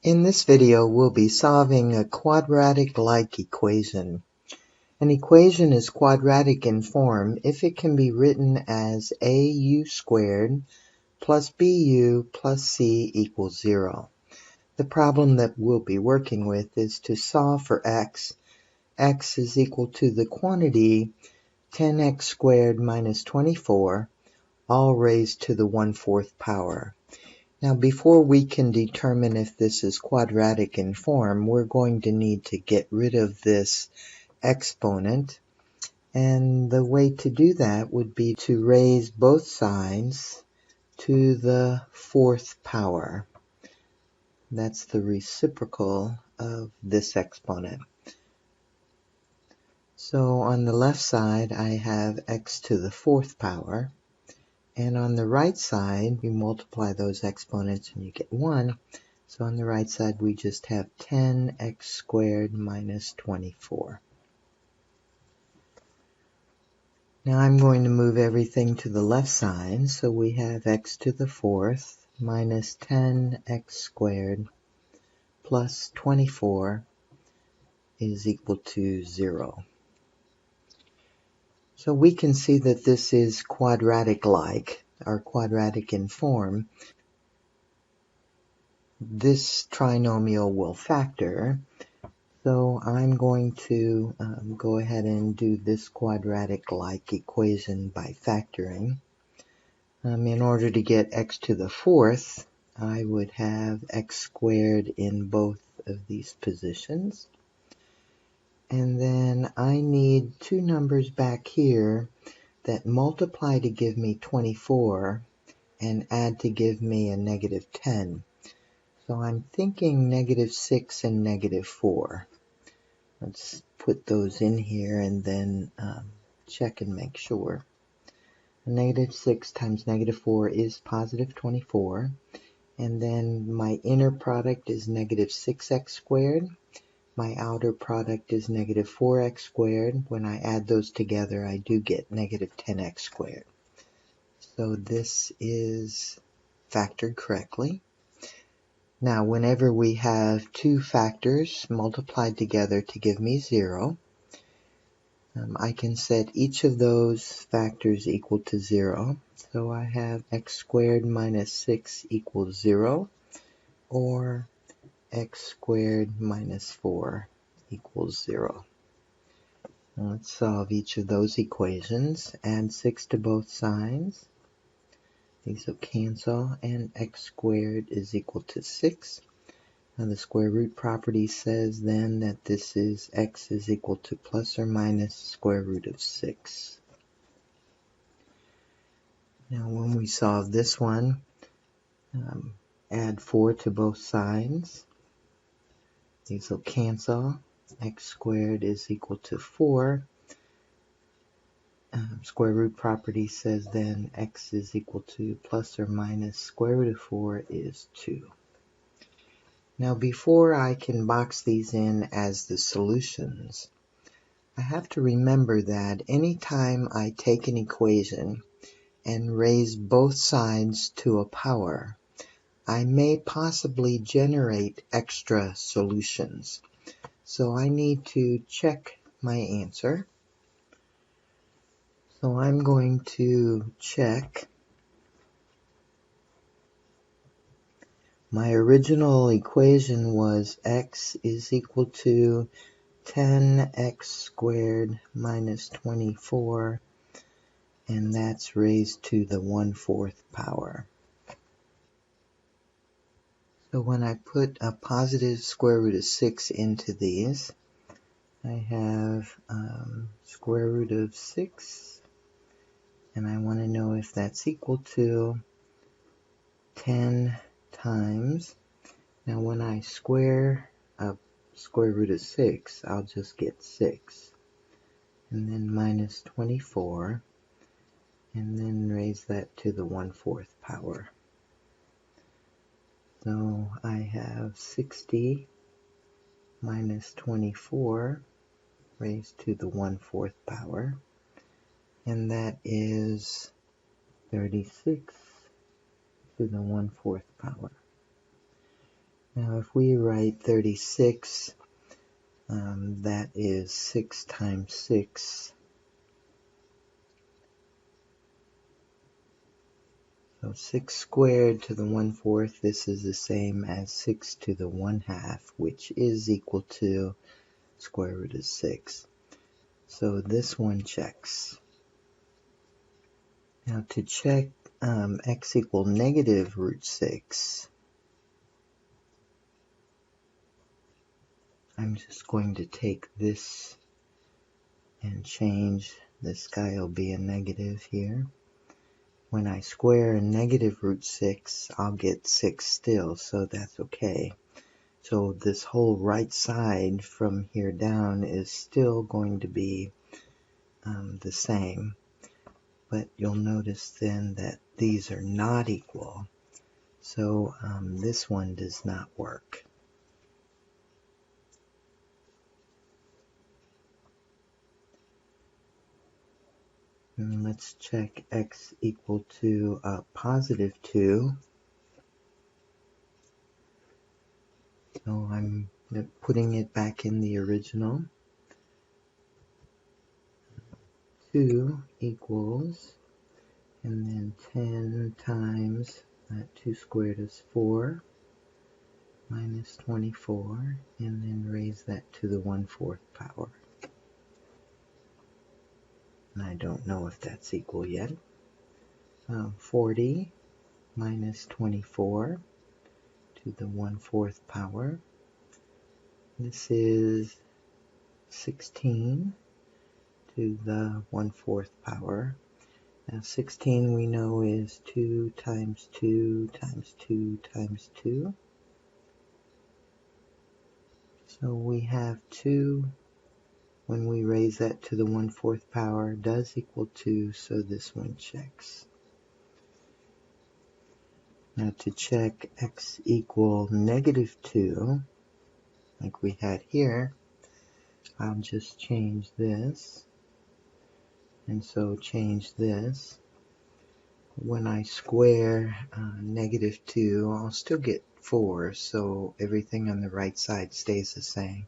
In this video, we'll be solving a quadratic-like equation. An equation is quadratic in form if it can be written as AU squared plus BU plus C equals 0. The problem that we'll be working with is to solve for x. X is equal to the quantity 10x squared minus 24, all raised to the 1/4 power. Now, before we can determine if this is quadratic in form, we're going to need to get rid of this exponent. And the way to do that would be to raise both sides to the 4th power. That's the reciprocal of this exponent. So on the left side, I have x to the 4th power. And on the right side, you multiply those exponents and you get 1. So on the right side, we just have 10x squared minus 24. Now I'm going to move everything to the left side. So we have x to the 4th minus 10x squared plus 24 is equal to 0. So we can see that this is quadratic-like, or quadratic in form. This trinomial will factor, so I'm going to go ahead and do this quadratic-like equation by factoring. In order to get x to the 4th, I would have x squared in both of these positions. And then I need two numbers back here that multiply to give me 24 and add to give me a negative 10. So I'm thinking negative 6 and negative 4. Let's put those in here and then check and make sure. Negative 6 times negative 4 is positive 24. And then my inner product is negative 6x squared. My outer product is negative 4x squared. When I add those together, I do get negative 10x squared. So this is factored correctly. Now, whenever we have two factors multiplied together to give me 0, I can set each of those factors equal to 0. So I have x squared minus 6 equals 0, or x squared minus 4 equals 0. Now let's solve each of those equations. Add 6 to both sides. These will cancel, and x squared is equal to 6. Now the square root property says then that this is x is equal to plus or minus square root of 6. Now when we solve this one, add 4 to both sides. These will cancel. X squared is equal to 4. Square root property says then x is equal to plus or minus square root of 4 is 2. Now before I can box these in as the solutions, I have to remember that anytime I take an equation and raise both sides to a power, I may possibly generate extra solutions. So I need to check my answer. So I'm going to check. My original equation was x is equal to 10x squared minus 24, and that's raised to the 1/4 power. So when I put a positive square root of 6 into these, I have square root of 6, and I want to know if that's equal to 10 times. Now when I square up square root of 6, I'll just get 6. And then minus 24, and then raise that to the 1/4 power. So I have 60 minus 24 raised to the 1/4 power, and that is 36 to the 1/4 power. Now if we write 36, that is 6 times 6. So 6 squared to the 1/4, this is the same as 6 to the 1/2, which is equal to square root of 6. So this one checks. Now to check x equal negative root 6, I'm just going to take this and change. This guy will be a negative here. When I square a negative root 6, I'll get 6 still, so that's okay. So this whole right side from here down is still going to be the same. But you'll notice then that these are not equal. So this one does not work. And let's check x equal to positive 2. So I'm putting it back in the original. 2 equals, and then 10 times 2 squared is 4, minus 24, and then raise that to the 1/4 power. And I don't know if that's equal yet. 40 minus 24 to the 1/4 power. This is 16 to the 1/4 power. Now 16 we know is 2 times 2 times 2 times 2. So we have 2, when we raise that to the 1/4 power, does equal 2, so this one checks. Now to check x equal negative 2, like we had here, I'll just change this, and so change this. When I square negative 2, I'll still get 4, so everything on the right side stays the same.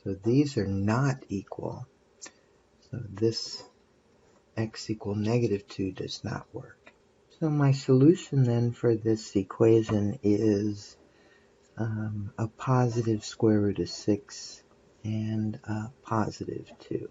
So these are not equal. So this x equal negative 2 does not work. So my solution then for this equation is a positive square root of 6 and a positive 2.